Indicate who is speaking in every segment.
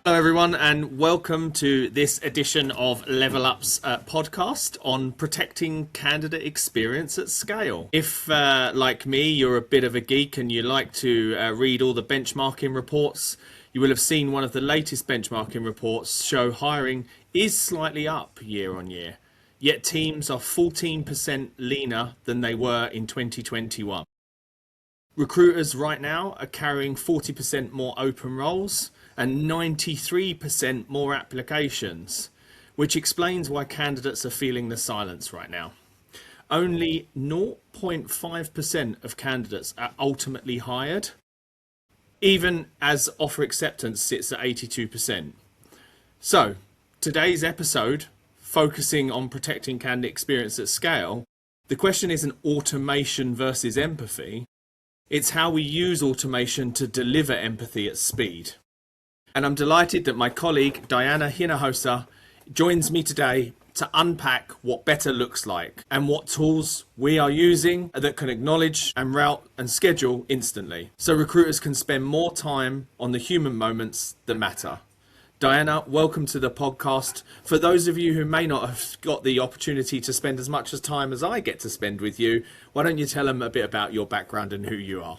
Speaker 1: Hello, everyone, and welcome to this edition of LevelUP's podcast on protecting candidate experience at scale. If, like me, you're a bit of a geek and you like to read all the benchmarking reports, you will have seen one of the latest benchmarking reports show hiring is slightly up year on year, yet teams are 14% leaner than they were in 2021. Recruiters right now are carrying 40% more open roles and 93% more applications, which explains why candidates are feeling the silence right now. Only 0.5% of candidates are ultimately hired, even as offer acceptance sits at 82%. So, today's episode, focusing on protecting candidate experience at scale, the question isn't automation versus empathy, it's how we use automation to deliver empathy at speed. And I'm delighted that my colleague, Diana Hinojosa, joins me today to unpack what better looks like and what tools we are using that can acknowledge and route and schedule instantly, so recruiters can spend more time on the human moments that matter. Diana, welcome to the podcast. For those of you who may not have got the opportunity to spend as much time as I get to spend with you, why don't you tell them a bit about your background and who you are?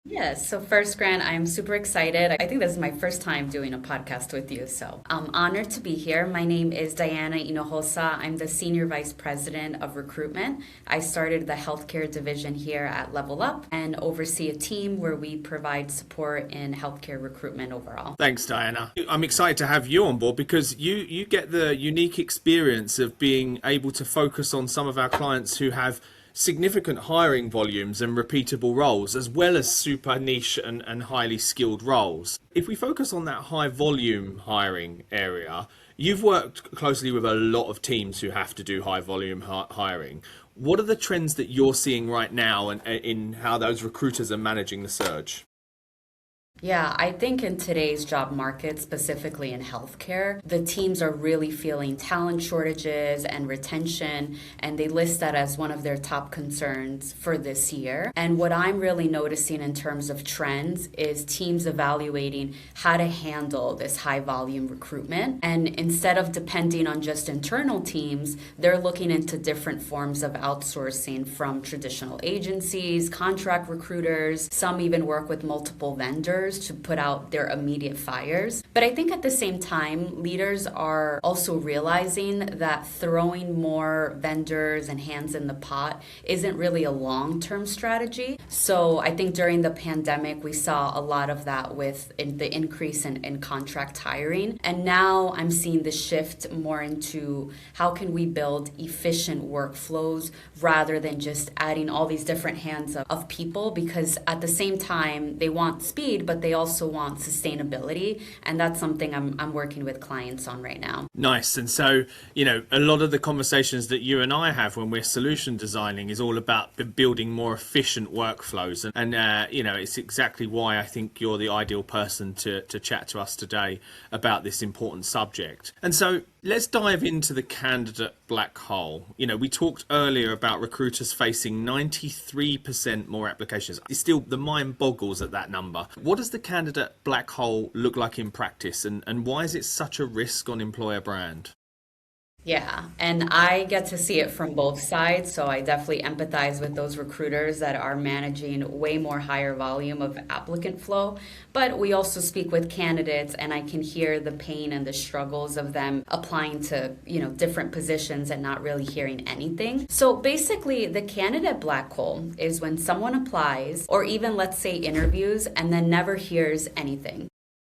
Speaker 2: Yes, so first, Grant, I'm super excited. I think this is my first time doing a podcast with you, so I'm honored to be here. My name is Diana Hinojosa. I'm the Senior Vice President of Recruitment. I started the healthcare division here at LevelUP and oversee a team where we provide support in healthcare recruitment overall.
Speaker 1: Thanks, Diana. I'm excited to have you on board because you get the unique experience of being able to focus on some of our clients who have significant hiring volumes and repeatable roles, as well as super niche and highly skilled roles. If we focus on that high volume hiring area, you've worked closely with a lot of teams who have to do high volume hiring. What are the trends that you're seeing right now and in how those recruiters are managing the surge?
Speaker 2: Yeah, I think in today's job market, specifically in healthcare, the teams are really feeling talent shortages and retention, and they list that as one of their top concerns for this year. And what I'm really noticing in terms of trends is teams evaluating how to handle this high volume recruitment. And instead of depending on just internal teams, they're looking into different forms of outsourcing from traditional agencies, contract recruiters, some even work with multiple vendors to put out their immediate fires. But I think at the same time, leaders are also realizing that throwing more vendors and hands in the pot isn't really a long-term strategy. So I think during the pandemic, we saw a lot of that with the increase in contract hiring. And now I'm seeing the shift more into how can we build efficient workflows rather than just adding all these different hands of people, because at the same time, they want speed, but they also want sustainability, and that's something I'm working with clients on right now.
Speaker 1: Nice. And so, a lot of the conversations that you and I have when we're solution designing is all about building more efficient workflows. And it's exactly why I think you're the ideal person to chat to us today about this important subject. And so let's dive into the candidate black hole. We talked earlier about recruiters facing 93% more applications. It's still, the mind boggles at that number. What does the candidate black hole look like in practice, and why is it such a risk on employer brand?
Speaker 2: Yeah, and I get to see it from both sides, so I definitely empathize with those recruiters that are managing way more higher volume of applicant flow. But we also speak with candidates, and I can hear the pain and the struggles of them applying to, different positions and not really hearing anything. So basically, the candidate black hole is when someone applies, or even let's say interviews, and then never hears anything.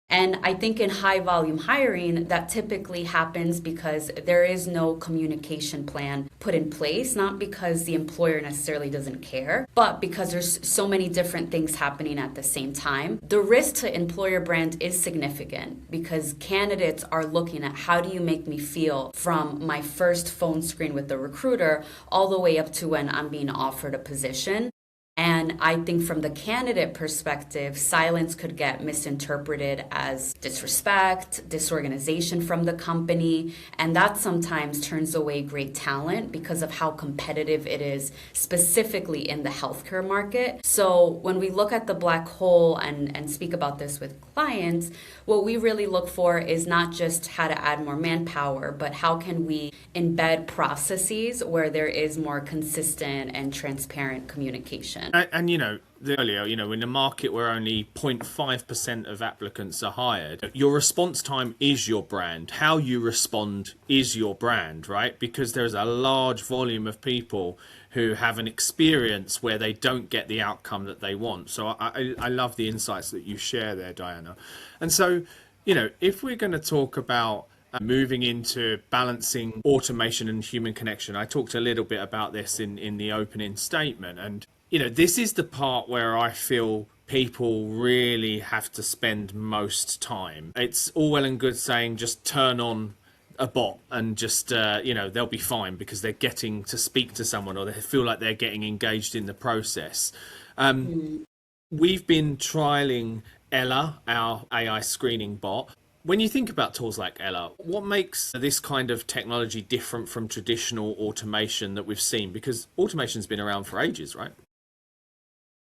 Speaker 2: And I think in high volume hiring, that typically happens because there is no communication plan put in place, not because the employer necessarily doesn't care, but because there's so many different things happening at the same time. The risk to employer brand is significant because candidates are looking at how do you make me feel from my first phone screen with the recruiter all the way up to when I'm being offered a position. And And I think from the candidate perspective, silence could get misinterpreted as disrespect, disorganization from the company, and that sometimes turns away great talent because of how competitive it is, specifically in the healthcare market. So when we look at the black hole and speak about this with clients, what we really look for is not just how to add more manpower, but how can we embed processes where there is more consistent and transparent communication.
Speaker 1: And earlier, in a market where only 0.5% of applicants are hired, your response time is your brand. How you respond is your brand, right? Because there's a large volume of people who have an experience where they don't get the outcome that they want. So I love the insights that you share there, Diana. And so, if we're going to talk about moving into balancing automation and human connection, I talked a little bit about this in the opening statement. And, this is the part where I feel people really have to spend most time. It's all well and good saying just turn on a bot and just, they'll be fine because they're getting to speak to someone or they feel like they're getting engaged in the process. We've been trialing Ella, our AI screening bot. When you think about tools like Ella, what makes this kind of technology different from traditional automation that we've seen? Because automation's been around for ages, right?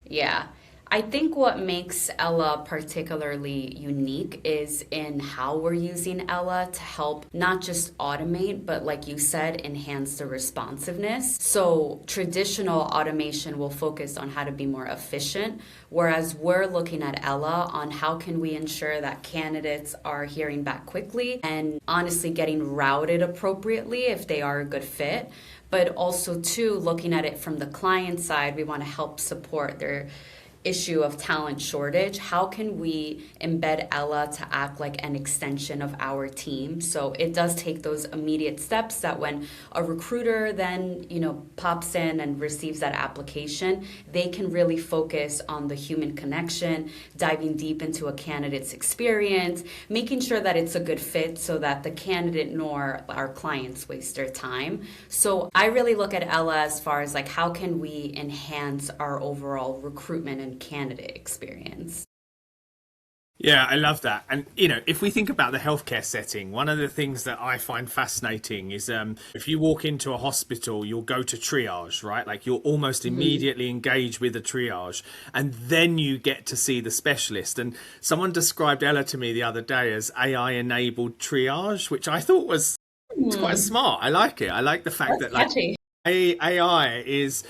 Speaker 2: Yeah. I think what makes Ella particularly unique is in how we're using Ella to help not just automate, but like you said, enhance the responsiveness. So traditional automation will focus on how to be more efficient, whereas we're looking at Ella on how can we ensure that candidates are hearing back quickly and honestly getting routed appropriately if they are a good fit. But also too, looking at it from the client side, we want to help support their issue of talent shortage. How can we embed Ella to act like an extension of our team? So it does take those immediate steps that when a recruiter then, pops in and receives that application, they can really focus on the human connection, diving deep into a candidate's experience, making sure that it's a good fit so that the candidate nor our clients waste their time. So I really look at Ella as far as like how can we enhance our overall recruitment and candidate experience.
Speaker 1: Yeah, I love that. And, if we think about the healthcare setting, one of the things that I find fascinating is if you walk into a hospital, you'll go to triage, right? Like you'll almost immediately engage with a triage and then you get to see the specialist. And someone described Ella to me the other day as AI enabled triage, which I thought was quite smart. I like it. I like the fact that AI is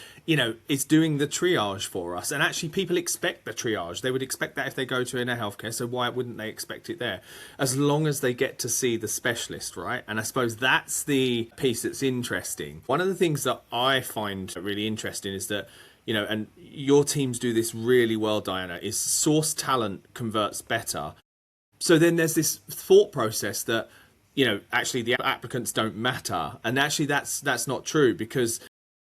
Speaker 1: doing the triage for us. And actually people expect the triage. They would expect that if they go to in a healthcare. So why wouldn't they expect it there? As long as they get to see the specialist, right? And I suppose that's the piece that's interesting. One of the things that I find really interesting is that, and your teams do this really well, Diana, is source talent converts better. So then there's this thought process that, actually the applicants don't matter. And actually that's not true because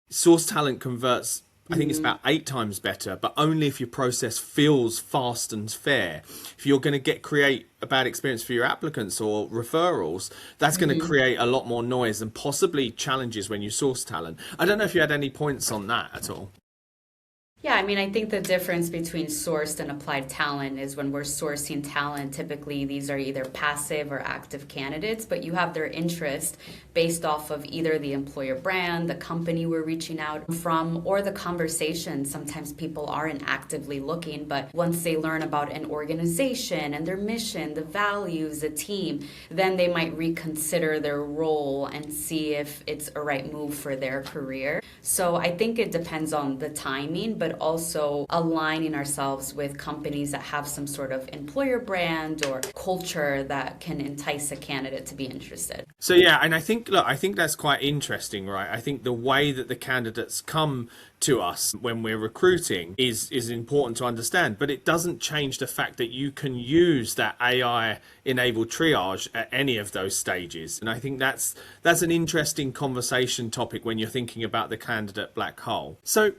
Speaker 1: source talent converts, I think it's about 8 times better, but only if your process feels fast and fair. If you're going to create a bad experience for your applicants or referrals, that's going to create a lot more noise and possibly challenges when you source talent. I don't know if you had any points on that at all.
Speaker 2: Yeah, I think the difference between sourced and applied talent is when we're sourcing talent, typically these are either passive or active candidates, but you have their interest based off of either the employer brand, the company we're reaching out from, or the conversation. Sometimes people aren't actively looking, but once they learn about an organization and their mission, the values, the team, then they might reconsider their role and see if it's a right move for their career. So I think it depends on the timing, but also aligning ourselves with companies that have some sort of employer brand or culture that can entice a candidate to be interested.
Speaker 1: So yeah, and I think that's quite interesting, right? I think the way that the candidates come to us when we're recruiting is important to understand, but it doesn't change the fact that you can use that AI enabled triage at any of those stages. And I think that's an interesting conversation topic when you're thinking about the candidate black hole. So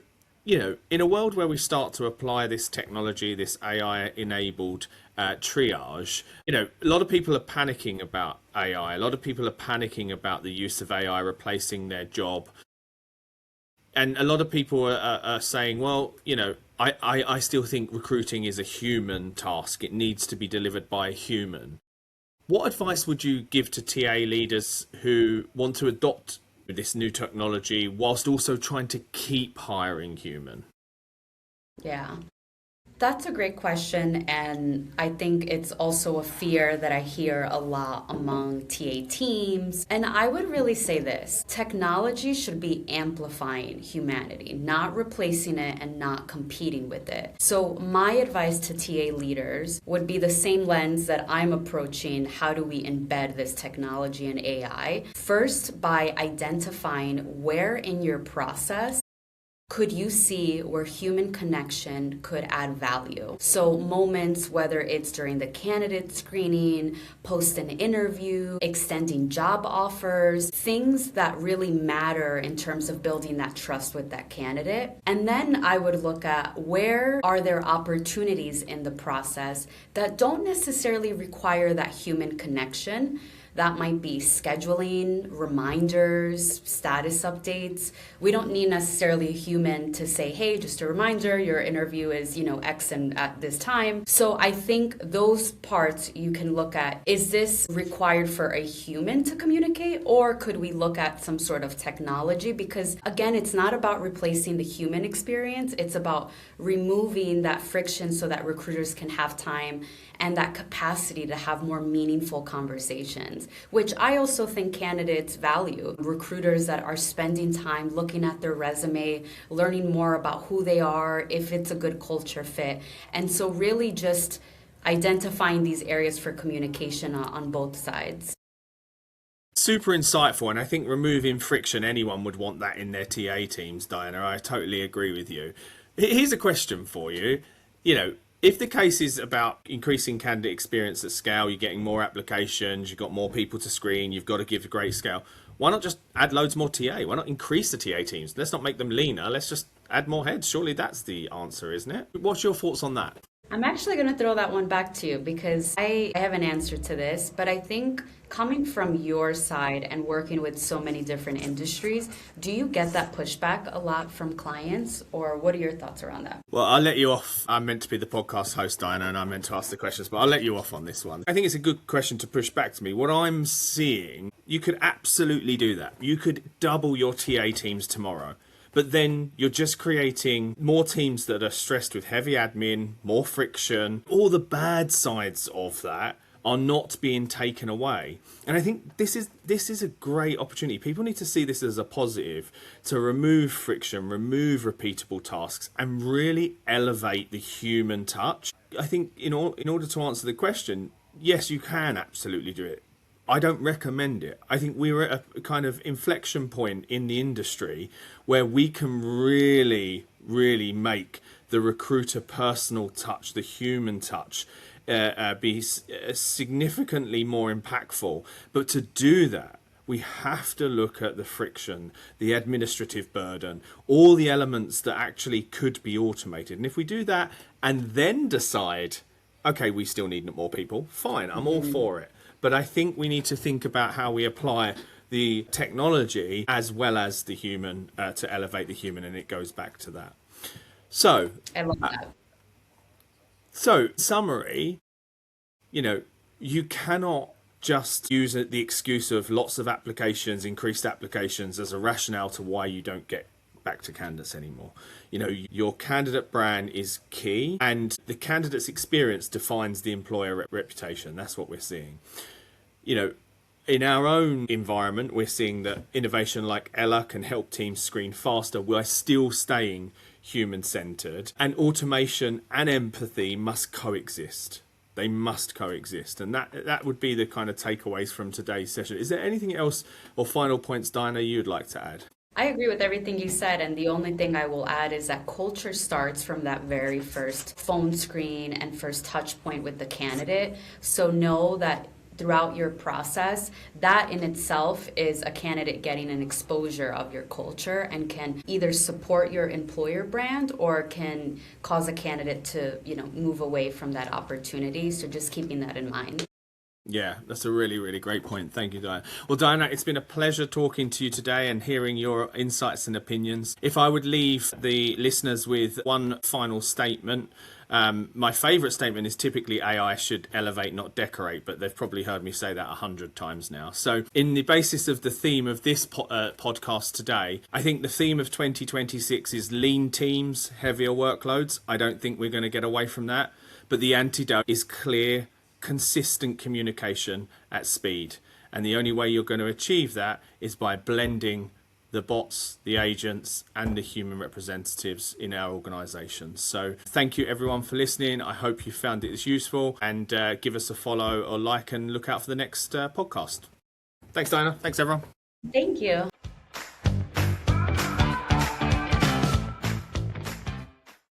Speaker 1: in a world where we start to apply this technology, this AI-enabled triage, a lot of people are panicking about AI. A lot of people are panicking about the use of AI replacing their job. And a lot of people are saying, well, I still think recruiting is a human task. It needs to be delivered by a human. What advice would you give to TA leaders who want to adopt this new technology whilst also trying to keep hiring human?
Speaker 2: Yeah. That's a great question, and I think it's also a fear that I hear a lot among TA teams. And I would really say this: technology should be amplifying humanity, not replacing it and not competing with it. So, my advice to TA leaders would be the same lens that I'm approaching how do we embed this technology and AI. First, by identifying where in your process could you see where human connection could add value? So moments, whether it's during the candidate screening, post an interview, extending job offers, things that really matter in terms of building that trust with that candidate. And then I would look at where are there opportunities in the process that don't necessarily require that human connection. That might be scheduling, reminders, status updates. We don't need necessarily a human to say, hey, just a reminder, your interview is, X and at this time. So I think those parts you can look at, is this required for a human to communicate, or could we look at some sort of technology? Because again, it's not about replacing the human experience. It's about removing that friction so that recruiters can have time and that capacity to have more meaningful conversations, which I also think candidates value. Recruiters that are spending time looking at their resume, learning more about who they are, if it's a good culture fit. And so really just identifying these areas for communication on both sides.
Speaker 1: Super insightful, and I think removing friction, anyone would want that in their TA teams, Diana. I totally agree with you. Here's a question for you. If the case is about increasing candidate experience at scale, you're getting more applications, you've got more people to screen, you've got to give a great scale, why not just add loads more TA? Why not increase the TA teams? Let's not make them leaner. Let's just add more heads. Surely that's the answer, isn't it? What's your thoughts on that?
Speaker 2: I'm actually going to throw that one back to you because I have an answer to this, but I think coming from your side and working with so many different industries, do you get that pushback a lot from clients, or what are your thoughts around that?
Speaker 1: Well, I'll let you off. I'm meant to be the podcast host, Diana, and I'm meant to ask the questions, but I'll let you off on this one. I think it's a good question to push back to me. What I'm seeing, you could absolutely do that. You could double your TA teams tomorrow. But then you're just creating more teams that are stressed with heavy admin, more friction. All the bad sides of that are not being taken away. And I think this is a great opportunity. People need to see this as a positive, to remove friction, remove repeatable tasks, and really elevate the human touch. I think in order to answer the question, yes, you can absolutely do it. I don't recommend it. I think we're at a kind of inflection point in the industry where we can really, really make the recruiter personal touch, the human touch, be significantly more impactful. But to do that, we have to look at the friction, the administrative burden, all the elements that actually could be automated. And if we do that and then decide, okay, we still need more people, fine, I'm all for it. But I think we need to think about how we apply the technology as well as the human to elevate the human, and it goes back to that. So,
Speaker 2: I love that.
Speaker 1: So, summary, you cannot just use the excuse of lots of applications, increased applications as a rationale to why you don't get back to candidates anymore. Your candidate brand is key, and the candidate's experience defines the employer reputation. That's what we're seeing. In our own environment, we're seeing that innovation like Ella can help teams screen faster while still staying human-centered, and automation and empathy must coexist. They must coexist, and that would be the kind of takeaways from today's session. Is there anything else or final points, Diana, you'd like to add?
Speaker 2: I agree with everything you said, and the only thing I will add is that culture starts from that very first phone screen and first touch point with the candidate. So know that throughout your process, that in itself is a candidate getting an exposure of your culture and can either support your employer brand or can cause a candidate to, move away from that opportunity. So just keeping that in mind.
Speaker 1: Yeah, that's a really, really great point. Thank you, Diana. Well, Diana, it's been a pleasure talking to you today and hearing your insights and opinions. If I would leave the listeners with one final statement, my favourite statement is typically AI should elevate, not decorate, but they've probably heard me say that 100 times now. So in the basis of the theme of this podcast today, I think the theme of 2026 is lean teams, heavier workloads. I don't think we're going to get away from that. But the antidote is clear, consistent communication at speed. And the only way you're going to achieve that is by blending the bots, the agents, and the human representatives in our organisations. So thank you everyone for listening. I hope you found it as useful, and give us a follow or like and look out for the next podcast. Thanks, Diana. Thanks, everyone.
Speaker 2: Thank you.